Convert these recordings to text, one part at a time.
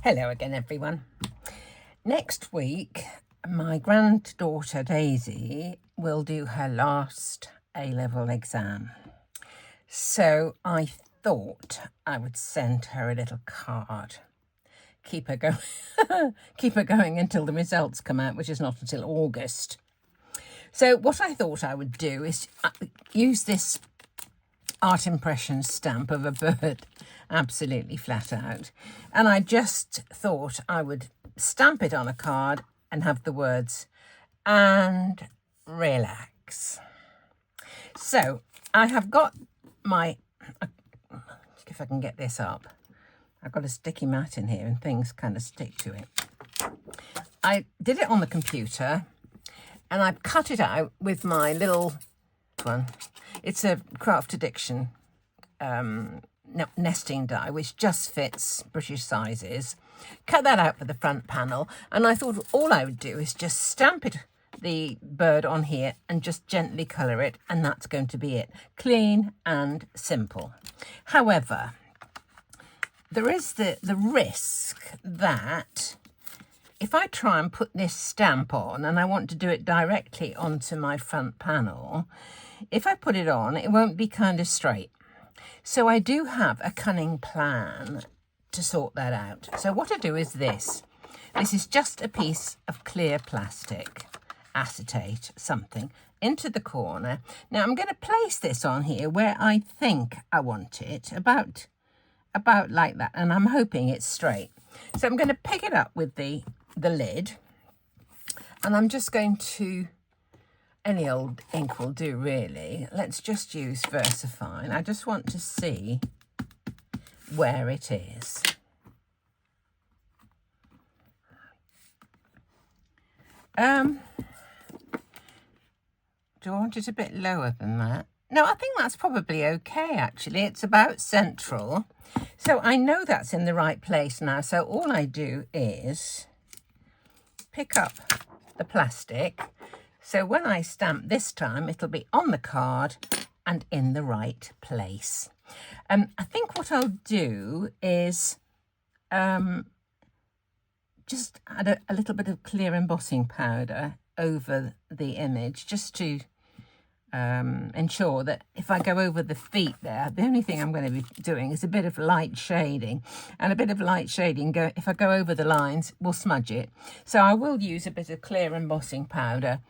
Hello again, everyone. Next week, my granddaughter Daisy will do her last A-level exam. So I thought I would send her a little card. Keep her going until the results come out, which is not until August. So what I thought I would do is use this art impression stamp of a bird, absolutely flat out. And I just thought I would stamp it on a card and have the words, and relax. So I have got my, if I can get this up, I've got a sticky mat in here and things kind of stick to it. I did it on the computer and I've cut it out with my little one. It's a Craft Addiction nesting die, which just fits British sizes. Cut that out for the front panel, and I thought all I would do is just stamp the bird on here and just gently colour it, and that's going to be it. Clean and simple. However, there is the risk that if I try and put this stamp on and I want to do it directly onto my front panel, if I put it on, it won't be kind of straight. So I do have a cunning plan to sort that out. So what I do is this. This is just a piece of clear plastic, acetate, something, into the corner. Now I'm going to place this on here where I think I want it, about like that. And I'm hoping it's straight. So I'm going to pick it up with the lid. And I'm just going to, any old ink will do really. Let's just use VersaFine. I just want to see where it is. Do I want it a bit lower than that? No, I think that's probably okay, actually. It's about central. So I know that's in the right place now. So all I do is pick up the plastic. So when I stamp this time, it'll be on the card and in the right place. I think what I'll do is just add a little bit of clear embossing powder over the image, just to ensure that if I go over the feet there, the only thing I'm going to be doing is a bit of light shading, and a bit of light shading, if I go over the lines, will smudge it. So I will use a bit of clear embossing powder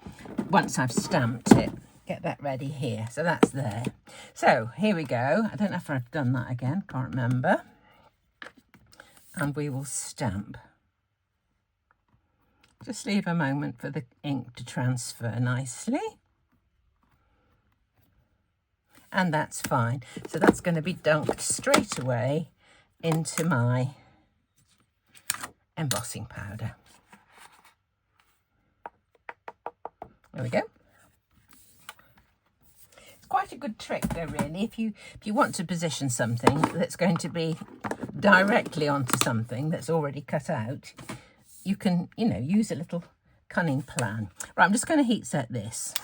once I've stamped it. Get that ready here. So that's there. So here we go. I don't know if I've done that again. Can't remember. And we will stamp. Just leave a moment for the ink to transfer nicely. And that's fine. So that's going to be dunked straight away into my embossing powder. There we go. It's quite a good trick though, really. If you want to position something that's going to be directly onto something that's already cut out, you can, use a little cunning plan. Right, I'm just going to heat set this.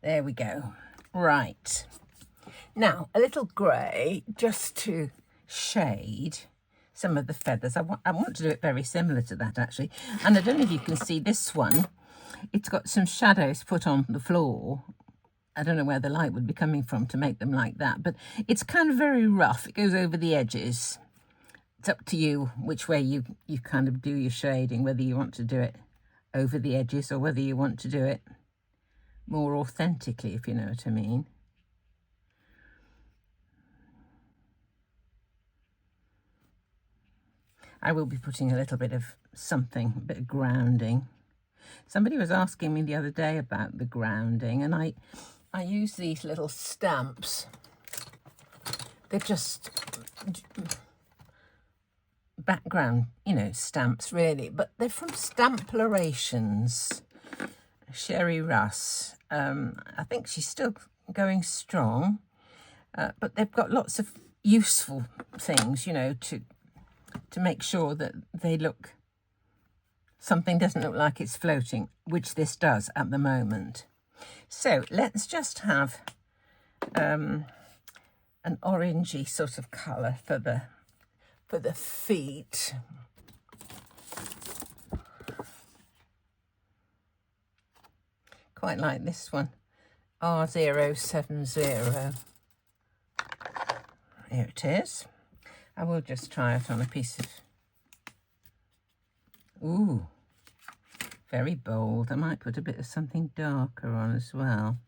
There we go. Right. Now, a little grey, just to shade some of the feathers. I want to do it very similar to that, actually. And I don't know if you can see this one. It's got some shadows put on the floor. I don't know where the light would be coming from to make them like that. But it's kind of very rough. It goes over the edges. It's up to you which way you kind of do your shading, whether you want to do it over the edges or whether you want to do it more authentically, if you know what I mean. I will be putting a little bit of something, a bit of grounding. Somebody was asking me the other day about the grounding, and I use these little stamps. They're just background, stamps really, but they're from Stamplorations. Sherry Russ. I think she's still going strong, but they've got lots of useful things, to make sure that they look, something doesn't look like it's floating, which this does at the moment. So let's just have an orangey sort of colour for the feet. Quite like this one, R070. Here it is. I will just try it on a piece of... Ooh, very bold. I might put a bit of something darker on as well.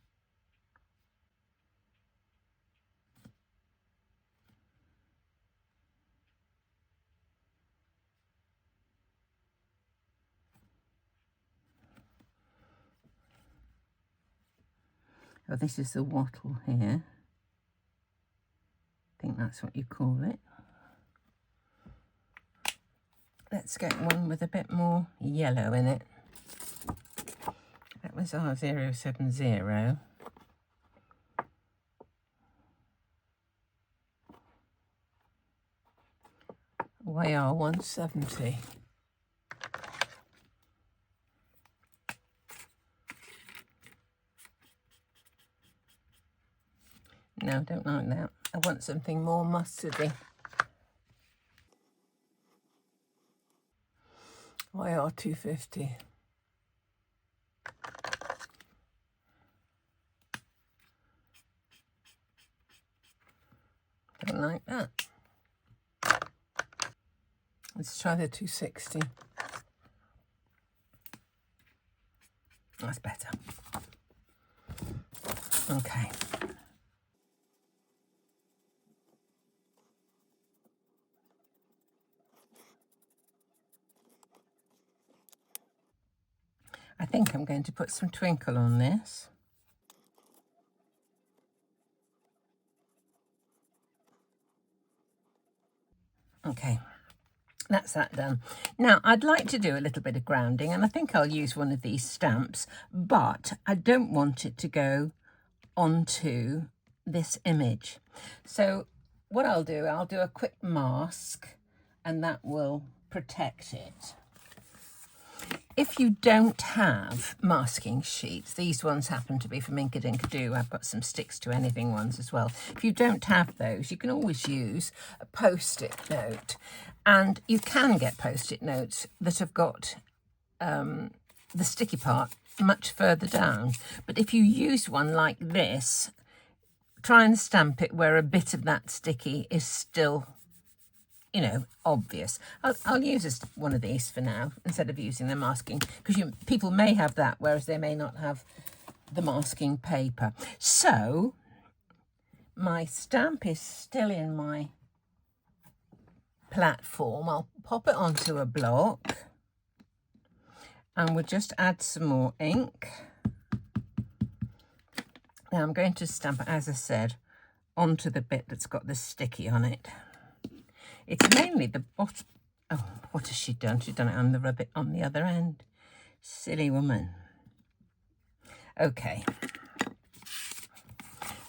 Oh, this is the wattle here. I think that's what you call it. Let's get one with a bit more yellow in it. That was R070. YR170. No, don't like that. I want something more mustardy. YR250. Don't like that. Let's try the 260. That's better. Okay. I think I'm going to put some twinkle on this. Okay, that's that done. Now, I'd like to do a little bit of grounding, and I think I'll use one of these stamps, but I don't want it to go onto this image. So what I'll do a quick mask, and that will protect it. If you don't have masking sheets, these ones happen to be from Inkadink. I've got some sticks to anything ones as well. If you don't have those, you can always use a post-it note. And you can get post-it notes that have got the sticky part much further down. But if you use one like this, try and stamp it where a bit of that sticky is still, you know, obvious. I'll use one of these for now instead of using the masking, because people may have that, whereas they may not have the masking paper. So my stamp is still in my platform. I'll pop it onto a block and we'll just add some more ink. Now I'm going to stamp it, as I said, onto the bit that's got the sticky on it. It's mainly the bottom. Oh, what has she done? She's done it on the rabbit on the other end. Silly woman. Okay.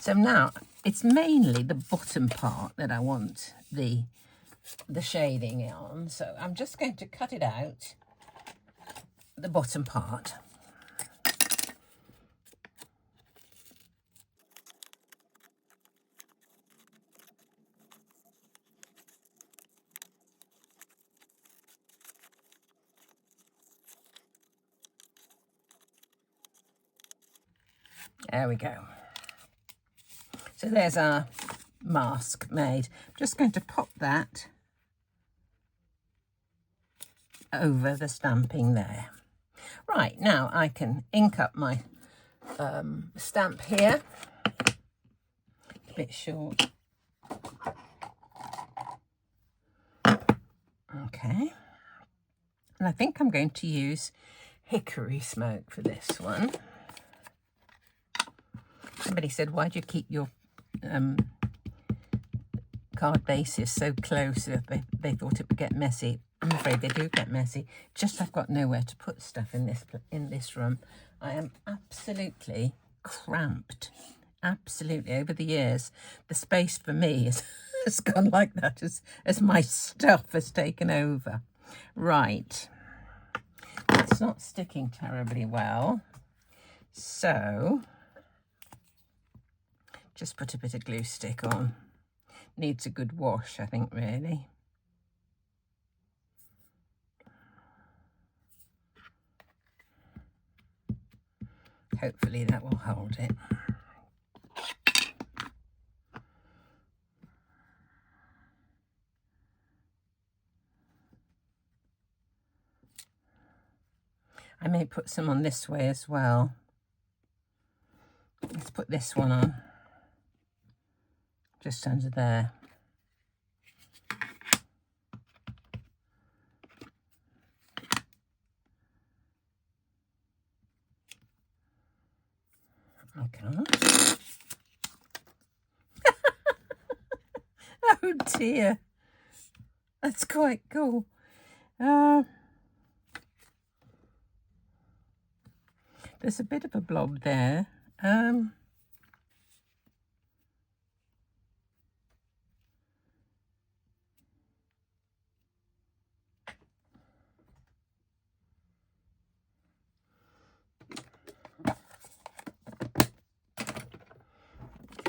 So now it's mainly the bottom part that I want the shading on. So I'm just going to cut it out, the bottom part. There we go. So there's our mask made. I'm just going to pop that over the stamping there. Right, now I can ink up my stamp here. A bit short. Okay. And I think I'm going to use Hickory smoke for this one. Somebody said, why do you keep your card bases so close that they thought it would get messy? I'm afraid they do get messy. Just I've got nowhere to put stuff in this room. I am absolutely cramped. Absolutely. Over the years, the space for me has gone like that as my stuff has taken over. Right. It's not sticking terribly well. So Just put a bit of glue stick on. Needs a good wash, I think, really. Hopefully that will hold it. I may put some on this way as well. Let's put this one on, just under there. I can't. Oh dear, that's quite cool. There's a bit of a blob there.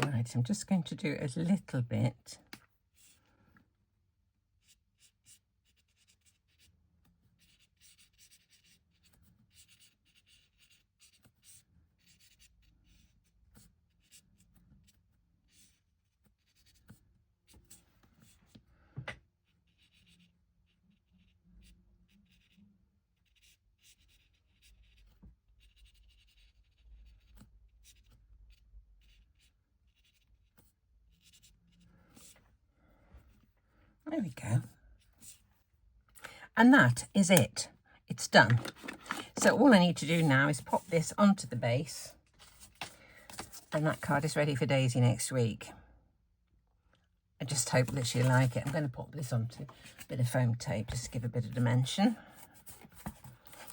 Right, I'm just going to do a little bit. There we go. And that is it. It's done. So all I need to do now is pop this onto the base, and that card is ready for Daisy next week. I just hope that she'll like it. I'm going to pop this onto a bit of foam tape just to give a bit of dimension.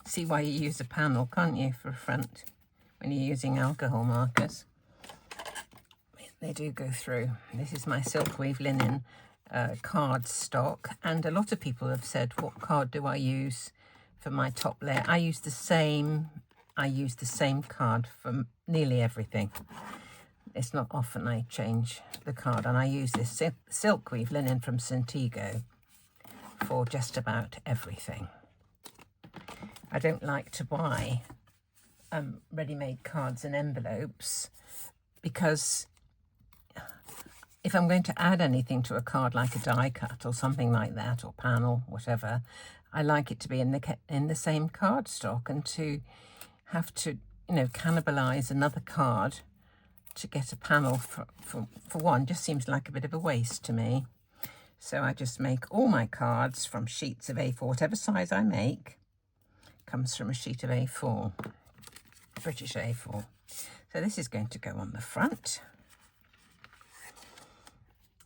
See why you use a panel, can't you, for a front when you're using alcohol markers? They do go through. This is my silk weave linen card stock, and a lot of people have said, what card do I use for my top layer? I use the same card for nearly everything. It's not often I change the card, and I use this silk weave linen from Santiago for just about everything. I don't like to buy ready-made cards and envelopes, because if I'm going to add anything to a card, like a die cut or something like that, or panel, whatever, I like it to be in the same card stock, and to have to, you know, cannibalize another card to get a panel for one just seems like a bit of a waste to me. So I just make all my cards from sheets of A4, whatever size I make comes from a sheet of A4, British A4. So this is going to go on the front.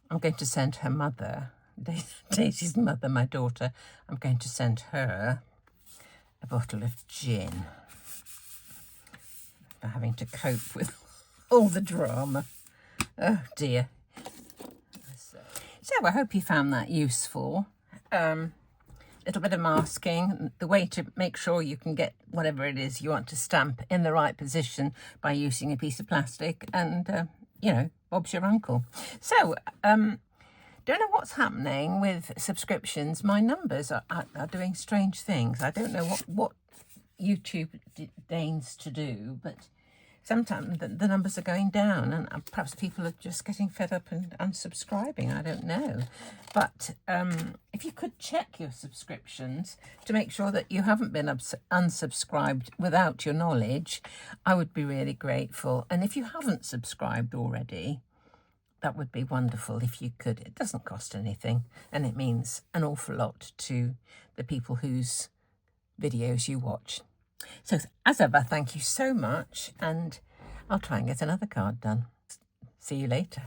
I'm going to send her mother, Daisy's mother, my daughter, I'm going to send her a bottle of gin for having to cope with all the drama. Oh dear. So I hope you found that useful. Little bit of masking, the way to make sure you can get whatever it is you want to stamp in the right position by using a piece of plastic, and you know, Bob's your uncle. So, don't know what's happening with subscriptions. My numbers are doing strange things. I don't know what YouTube deigns to do, but sometimes the numbers are going down, and perhaps people are just getting fed up and unsubscribing. I don't know. But if you could check your subscriptions to make sure that you haven't been unsubscribed without your knowledge, I would be really grateful. And if you haven't subscribed already, that would be wonderful if you could. It doesn't cost anything, and it means an awful lot to the people whose videos you watch. So as ever, thank you so much, and I'll try and get another card done. See you later.